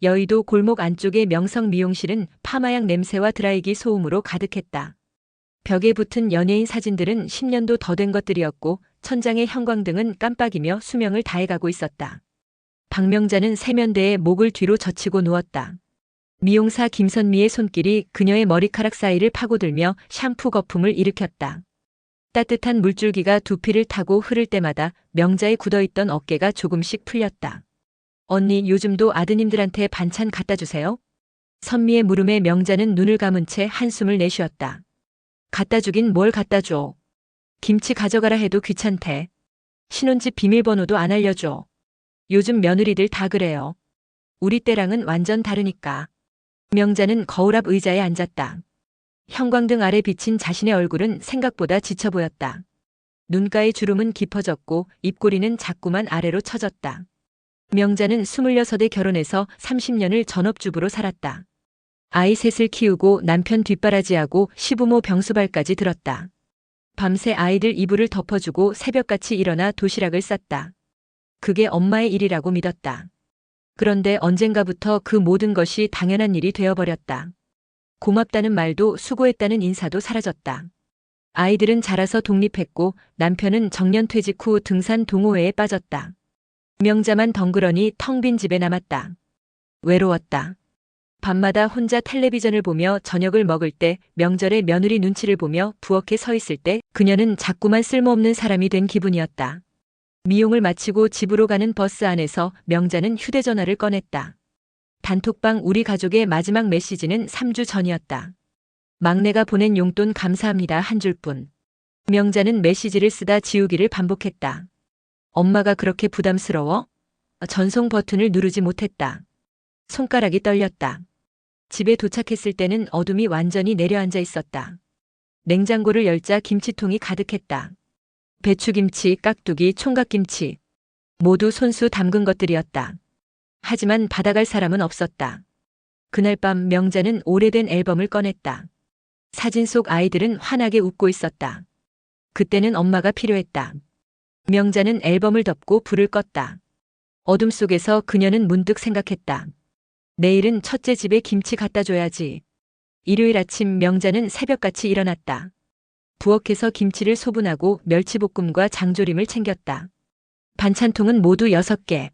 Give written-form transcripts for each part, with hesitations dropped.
여의도 골목 안쪽의 명성 미용실은 파마약 냄새와 드라이기 소음으로 가득했다. 벽에 붙은 연예인 사진들은 10년도 더 된 것들이었고 천장의 형광등은 깜빡이며 수명을 다해가고 있었다. 박명자는 세면대에 목을 뒤로 젖히고 누웠다. 미용사 김선미의 손길이 그녀의 머리카락 사이를 파고들며 샴푸 거품을 일으켰다. 따뜻한 물줄기가 두피를 타고 흐를 때마다 명자의 굳어있던 어깨가 조금씩 풀렸다. 언니, 요즘도 아드님들한테 반찬 갖다 주세요? 선미의 물음에 명자는 눈을 감은 채 한숨을 내쉬었다. 갖다 주긴 뭘 갖다 줘. 김치 가져가라 해도 귀찮대. 신혼집 비밀번호도 안 알려줘. 요즘 며느리들 다 그래요. 우리 때랑은 완전 다르니까. 명자는 거울 앞 의자에 앉았다. 형광등 아래 비친 자신의 얼굴은 생각보다 지쳐 보였다. 눈가의 주름은 깊어졌고 입꼬리는 자꾸만 아래로 처졌다. 명자는 26에 결혼해서 30년을 전업주부로 살았다. 아이 셋을 키우고 남편 뒷바라지하고 시부모 병수발까지 들었다. 밤새 아이들 이불을 덮어주고 새벽같이 일어나 도시락을 쌌다. 그게 엄마의 일이라고 믿었다. 그런데 언젠가부터 그 모든 것이 당연한 일이 되어버렸다. 고맙다는 말도 수고했다는 인사도 사라졌다. 아이들은 자라서 독립했고 남편은 정년퇴직 후 등산 동호회에 빠졌다. 명자만 덩그러니 텅 빈 집에 남았다. 외로웠다. 밤마다 혼자 텔레비전을 보며 저녁을 먹을 때, 명절에 며느리 눈치를 보며 부엌에 서 있을 때 그녀는 자꾸만 쓸모없는 사람이 된 기분이었다. 미용을 마치고 집으로 가는 버스 안에서 명자는 휴대전화를 꺼냈다. 단톡방 우리 가족의 마지막 메시지는 3주 전이었다. 막내가 보낸 용돈 감사합니다 한 줄뿐. 명자는 메시지를 쓰다 지우기를 반복했다. 엄마가 그렇게 부담스러워? 전송 버튼을 누르지 못했다. 손가락이 떨렸다. 집에 도착했을 때는 어둠이 완전히 내려앉아 있었다. 냉장고를 열자 김치통이 가득했다. 배추김치, 깍두기, 총각김치. 모두 손수 담근 것들이었다. 하지만 받아갈 사람은 없었다. 그날 밤 명자는 오래된 앨범을 꺼냈다. 사진 속 아이들은 환하게 웃고 있었다. 그때는 엄마가 필요했다. 명자는 앨범을 덮고 불을 껐다. 어둠 속에서 그녀는 문득 생각했다. 내일은 첫째 집에 김치 갖다 줘야지. 일요일 아침 명자는 새벽같이 일어났다. 부엌에서 김치를 소분하고 멸치볶음과 장조림을 챙겼다. 반찬통은 모두 6개.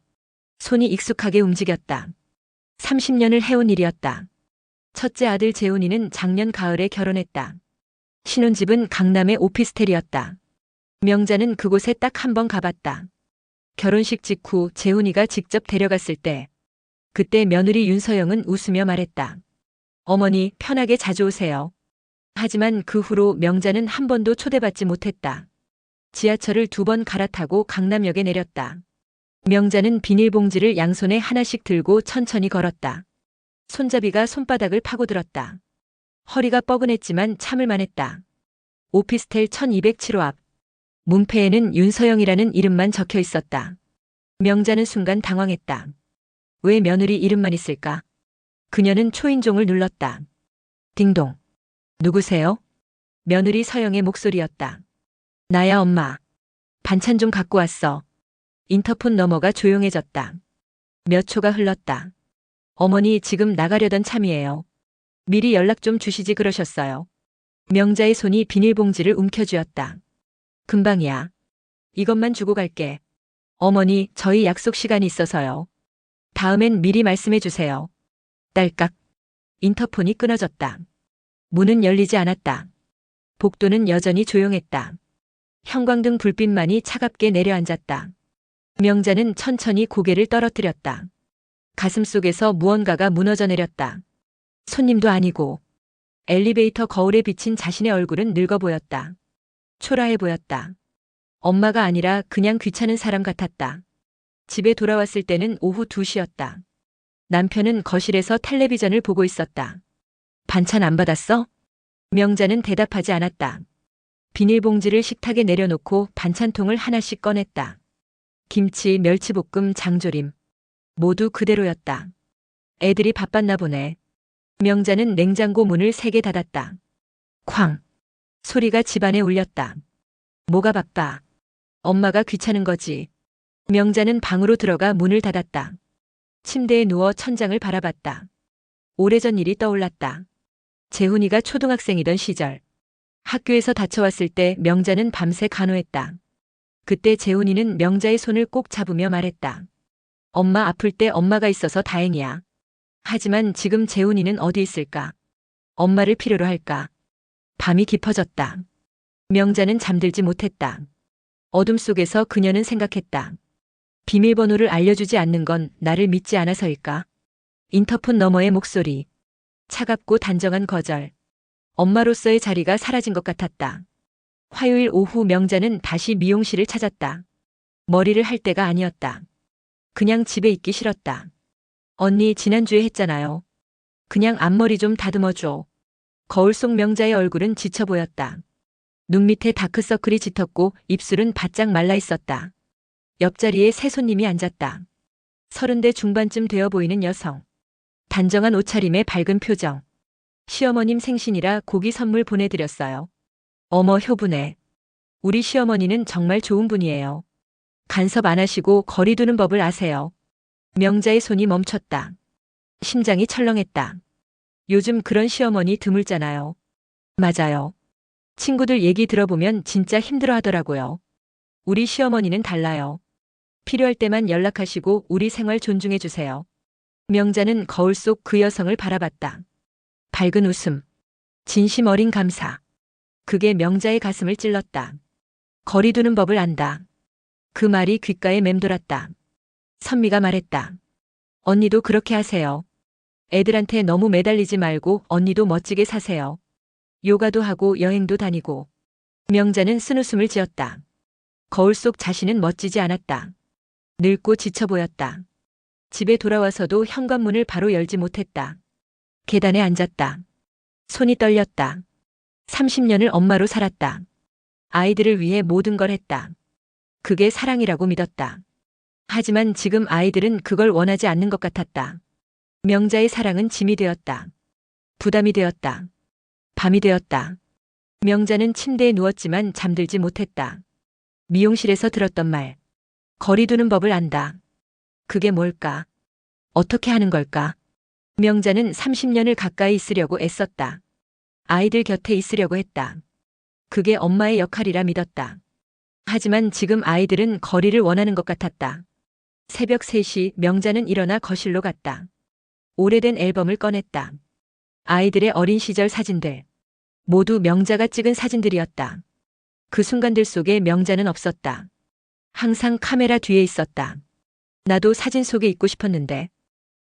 손이 익숙하게 움직였다. 30년을 해온 일이었다. 첫째 아들 재훈이는 작년 가을에 결혼했다. 신혼집은 강남의 오피스텔이었다. 명자는 그곳에 딱 한 번 가봤다. 결혼식 직후 재훈이가 직접 데려갔을 때, 그때 며느리 윤서영은 웃으며 말했다. 어머니, 편하게 자주 오세요. 하지만 그 후로 명자는 한 번도 초대받지 못했다. 지하철을 2번 갈아타고 강남역에 내렸다. 명자는 비닐봉지를 양손에 하나씩 들고 천천히 걸었다. 손잡이가 손바닥을 파고들었다. 허리가 뻐근했지만 참을 만했다. 오피스텔 1207호 앞. 문패에는 윤서영이라는 이름만 적혀 있었다. 명자는 순간 당황했다. 왜 며느리 이름만 있을까? 그녀는 초인종을 눌렀다. 딩동. 누구세요? 며느리 서영의 목소리였다. 나야 엄마. 반찬 좀 갖고 왔어. 인터폰 너머가 조용해졌다. 몇 초가 흘렀다. 어머니 지금 나가려던 참이에요. 미리 연락 좀 주시지 그러셨어요. 명자의 손이 비닐봉지를 움켜쥐었다. 금방이야. 이것만 주고 갈게. 어머니, 저희 약속 시간이 있어서요. 다음엔 미리 말씀해 주세요. 딸깍. 인터폰이 끊어졌다. 문은 열리지 않았다. 복도는 여전히 조용했다. 형광등 불빛만이 차갑게 내려앉았다. 명자는 천천히 고개를 떨어뜨렸다. 가슴속에서 무언가가 무너져 내렸다. 손님도 아니고 엘리베이터 거울에 비친 자신의 얼굴은 늙어 보였다. 초라해 보였다. 엄마가 아니라 그냥 귀찮은 사람 같았다. 집에 돌아왔을 때는 오후 2시였다. 남편은 거실에서 텔레비전을 보고 있었다. 반찬 안 받았어? 명자는 대답하지 않았다. 비닐봉지를 식탁에 내려놓고 반찬통을 하나씩 꺼냈다. 김치, 멸치볶음, 장조림. 모두 그대로였다. 애들이 바빴나 보네. 명자는 냉장고 문을 3개 닫았다. 쾅. 소리가 집안에 울렸다. 뭐가 바빠? 엄마가 귀찮은 거지. 명자는 방으로 들어가 문을 닫았다. 침대에 누워 천장을 바라봤다. 오래전 일이 떠올랐다. 재훈이가 초등학생이던 시절. 학교에서 다쳐왔을 때 명자는 밤새 간호했다. 그때 재훈이는 명자의 손을 꼭 잡으며 말했다. 엄마 아플 때 엄마가 있어서 다행이야. 하지만 지금 재훈이는 어디 있을까? 엄마를 필요로 할까? 밤이 깊어졌다. 명자는 잠들지 못했다. 어둠 속에서 그녀는 생각했다. 비밀번호를 알려주지 않는 건 나를 믿지 않아서일까? 인터폰 너머의 목소리. 차갑고 단정한 거절. 엄마로서의 자리가 사라진 것 같았다. 화요일 오후 명자는 다시 미용실을 찾았다. 머리를 할 때가 아니었다. 그냥 집에 있기 싫었다. 언니 지난주에 했잖아요. 그냥 앞머리 좀 다듬어줘. 거울 속 명자의 얼굴은 지쳐 보였다. 눈 밑에 다크서클이 짙었고 입술은 바짝 말라 있었다. 옆자리에 새 손님이 앉았다. 30대 중반쯤 되어 보이는 여성. 단정한 옷차림에 밝은 표정. 시어머님 생신이라 고기 선물 보내드렸어요. 어머 효부네. 우리 시어머니는 정말 좋은 분이에요. 간섭 안 하시고 거리 두는 법을 아세요. 명자의 손이 멈췄다. 심장이 철렁했다. 요즘 그런 시어머니 드물잖아요. 맞아요. 친구들 얘기 들어보면 진짜 힘들어 하더라고요. 우리 시어머니는 달라요. 필요할 때만 연락하시고 우리 생활 존중해 주세요. 명자는 거울 속 그 여성을 바라봤다. 밝은 웃음. 진심 어린 감사. 그게 명자의 가슴을 찔렀다. 거리 두는 법을 안다. 그 말이 귓가에 맴돌았다. 선미가 말했다. 언니도 그렇게 하세요. 애들한테 너무 매달리지 말고 언니도 멋지게 사세요. 요가도 하고 여행도 다니고. 명자는 쓴웃음을 지었다. 거울 속 자신은 멋지지 않았다. 늙고 지쳐 보였다. 집에 돌아와서도 현관문을 바로 열지 못했다. 계단에 앉았다. 손이 떨렸다. 30년을 엄마로 살았다. 아이들을 위해 모든 걸 했다. 그게 사랑이라고 믿었다. 하지만 지금 아이들은 그걸 원하지 않는 것 같았다. 명자의 사랑은 짐이 되었다. 부담이 되었다. 밤이 되었다. 명자는 침대에 누웠지만 잠들지 못했다. 미용실에서 들었던 말. 거리 두는 법을 안다. 그게 뭘까? 어떻게 하는 걸까? 명자는 30년을 가까이 있으려고 애썼다. 아이들 곁에 있으려고 했다. 그게 엄마의 역할이라 믿었다. 하지만 지금 아이들은 거리를 원하는 것 같았다. 새벽 3시 명자는 일어나 거실로 갔다. 오래된 앨범을 꺼냈다. 아이들의 어린 시절 사진들. 모두 명자가 찍은 사진들이었다. 그 순간들 속에 명자는 없었다. 항상 카메라 뒤에 있었다. 나도 사진 속에 있고 싶었는데.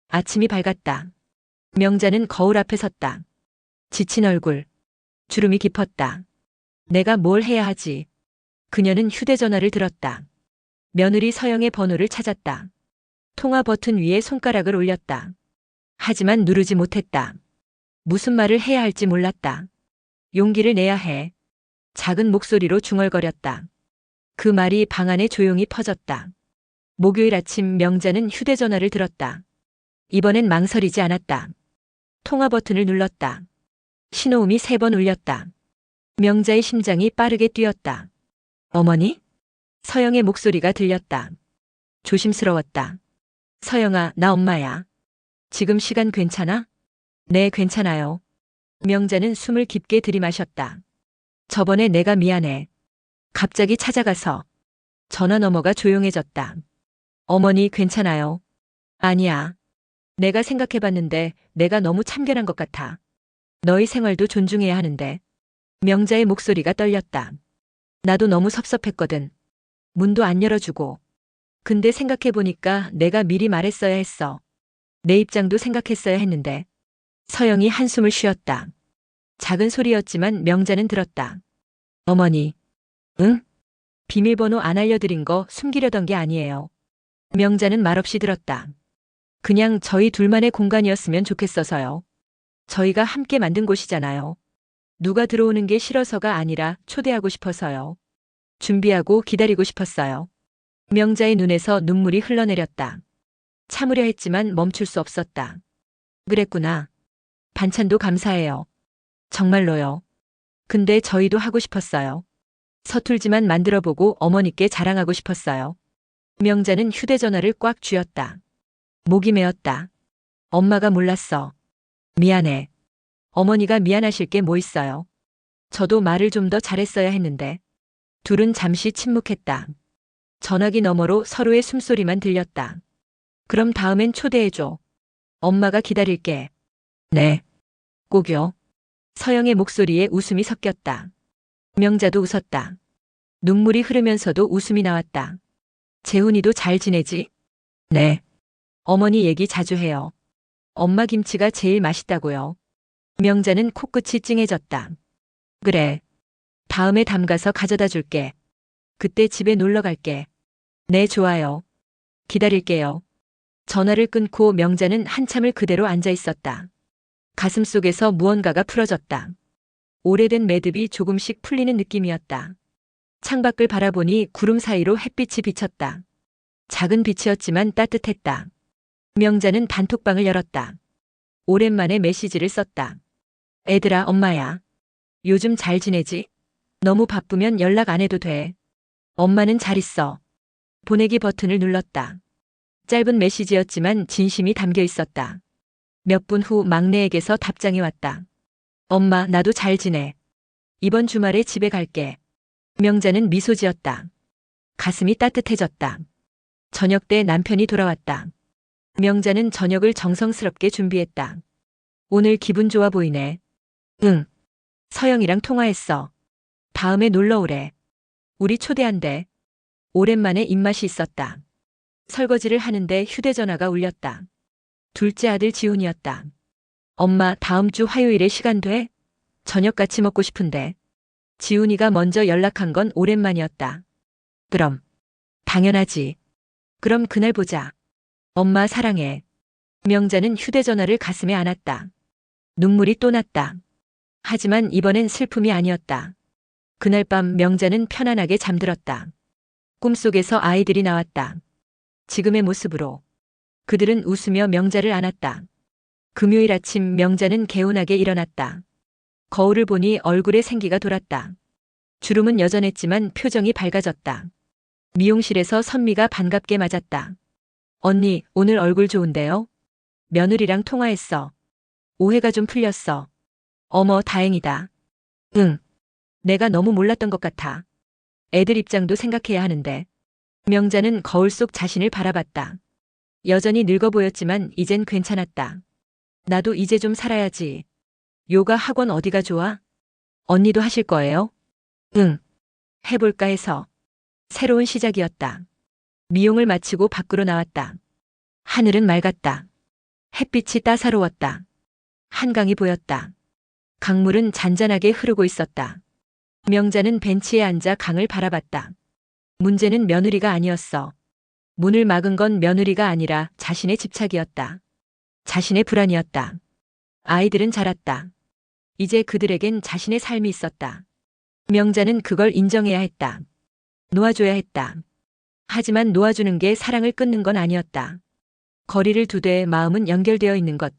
아침이 밝았다. 명자는 거울 앞에 섰다. 지친 얼굴. 주름이 깊었다. 내가 뭘 해야 하지? 그녀는 휴대전화를 들었다. 며느리 서영의 번호를 찾았다. 통화 버튼 위에 손가락을 올렸다. 하지만 누르지 못했다. 무슨 말을 해야 할지 몰랐다. 용기를 내야 해. 작은 목소리로 중얼거렸다. 그 말이 방 안에 조용히 퍼졌다. 목요일 아침 명자는 휴대전화를 들었다. 이번엔 망설이지 않았다. 통화 버튼을 눌렀다. 신호음이 3번 울렸다. 명자의 심장이 빠르게 뛰었다. 어머니? 서영의 목소리가 들렸다. 조심스러웠다. 서영아, 나 엄마야. 지금 시간 괜찮아? 네, 괜찮아요. 명자는 숨을 깊게 들이마셨다. 저번에 내가 미안해. 갑자기 찾아가서. 전화 너머가 조용해졌다. 어머니 괜찮아요. 아니야. 내가 생각해봤는데 내가 너무 참견한 것 같아. 너희 생활도 존중해야 하는데. 명자의 목소리가 떨렸다. 나도 너무 섭섭했거든. 문도 안 열어주고. 근데 생각해보니까 내가 미리 말했어야 했어. 내 입장도 생각했어야 했는데. 서영이 한숨을 쉬었다. 작은 소리였지만 명자는 들었다. 어머니. 응? 비밀번호 안 알려드린 거 숨기려던 게 아니에요. 명자는 말없이 들었다. 그냥 저희 둘만의 공간이었으면 좋겠어서요. 저희가 함께 만든 곳이잖아요. 누가 들어오는 게 싫어서가 아니라 초대하고 싶어서요. 준비하고 기다리고 싶었어요. 명자의 눈에서 눈물이 흘러내렸다. 참으려 했지만 멈출 수 없었다. 그랬구나. 반찬도 감사해요. 정말로요. 근데 저희도 하고 싶었어요. 서툴지만 만들어보고 어머니께 자랑하고 싶었어요. 명자는 휴대전화를 꽉 쥐었다. 목이 메었다. 엄마가 몰랐어. 미안해. 어머니가 미안하실 게 뭐 있어요. 저도 말을 좀 더 잘했어야 했는데. 둘은 잠시 침묵했다. 전화기 너머로 서로의 숨소리만 들렸다. 그럼 다음엔 초대해줘. 엄마가 기다릴게. 네. 꼭요. 서영의 목소리에 웃음이 섞였다. 명자도 웃었다. 눈물이 흐르면서도 웃음이 나왔다. 재훈이도 잘 지내지? 네. 어머니 얘기 자주 해요. 엄마 김치가 제일 맛있다고요. 명자는 코끝이 찡해졌다. 그래. 다음에 담가서 가져다 줄게. 그때 집에 놀러 갈게. 네, 좋아요. 기다릴게요. 전화를 끊고 명자는 한참을 그대로 앉아 있었다. 가슴속에서 무언가가 풀어졌다. 오래된 매듭이 조금씩 풀리는 느낌이었다. 창밖을 바라보니 구름 사이로 햇빛이 비쳤다. 작은 빛이었지만 따뜻했다. 명자는 단톡방을 열었다. 오랜만에 메시지를 썼다. 애들아, 엄마야. 요즘 잘 지내지? 너무 바쁘면 연락 안 해도 돼. 엄마는 잘 있어. 보내기 버튼을 눌렀다. 짧은 메시지였지만 진심이 담겨 있었다. 몇 분 후 막내에게서 답장이 왔다. 엄마, 나도 잘 지내. 이번 주말에 집에 갈게. 명자는 미소 지었다. 가슴이 따뜻해졌다. 저녁 때 남편이 돌아왔다. 명자는 저녁을 정성스럽게 준비했다. 오늘 기분 좋아 보이네. 응. 서영이랑 통화했어. 다음에 놀러 오래. 우리 초대한대. 오랜만에 입맛이 있었다. 설거지를 하는데 휴대전화가 울렸다. 둘째 아들 지훈이었다. 엄마, 다음 주 화요일에 시간 돼? 저녁 같이 먹고 싶은데. 지훈이가 먼저 연락한 건 오랜만이었다. 그럼. 당연하지. 그럼 그날 보자. 엄마 사랑해. 명자는 휴대전화를 가슴에 안았다. 눈물이 또 났다. 하지만 이번엔 슬픔이 아니었다. 그날 밤 명자는 편안하게 잠들었다. 꿈속에서 아이들이 나왔다. 지금의 모습으로. 그들은 웃으며 명자를 안았다. 금요일 아침 명자는 개운하게 일어났다. 거울을 보니 얼굴에 생기가 돌았다. 주름은 여전했지만 표정이 밝아졌다. 미용실에서 선미가 반갑게 맞았다. 언니, 오늘 얼굴 좋은데요? 며느리랑 통화했어. 오해가 좀 풀렸어. 어머, 다행이다. 응. 내가 너무 몰랐던 것 같아. 애들 입장도 생각해야 하는데. 명자는 거울 속 자신을 바라봤다. 여전히 늙어 보였지만 이젠 괜찮았다. 나도 이제 좀 살아야지. 요가 학원 어디가 좋아? 언니도 하실 거예요? 응. 해볼까 해서. 새로운 시작이었다. 미용을 마치고 밖으로 나왔다. 하늘은 맑았다. 햇빛이 따사로웠다. 한강이 보였다. 강물은 잔잔하게 흐르고 있었다. 명자는 벤치에 앉아 강을 바라봤다. 문제는 며느리가 아니었어. 문을 막은 건 며느리가 아니라 자신의 집착이었다. 자신의 불안이었다. 아이들은 자랐다. 이제 그들에겐 자신의 삶이 있었다. 명자는 그걸 인정해야 했다. 놓아줘야 했다. 하지만 놓아주는 게 사랑을 끊는 건 아니었다. 거리를 두되 마음은 연결되어 있는 것.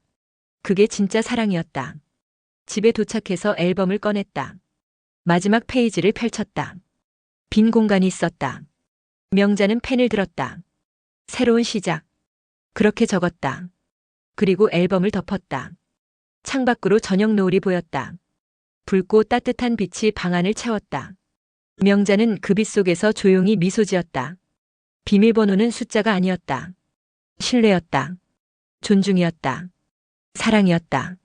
그게 진짜 사랑이었다. 집에 도착해서 앨범을 꺼냈다. 마지막 페이지를 펼쳤다. 빈 공간이 있었다. 명자는 펜을 들었다. 새로운 시작. 그렇게 적었다. 그리고 앨범을 덮었다. 창밖으로 저녁 노을이 보였다. 붉고 따뜻한 빛이 방 안을 채웠다. 명자는 그 빛 속에서 조용히 미소 지었다. 비밀번호는 숫자가 아니었다. 신뢰였다. 존중이었다. 사랑이었다.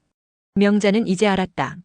명자는 이제 알았다.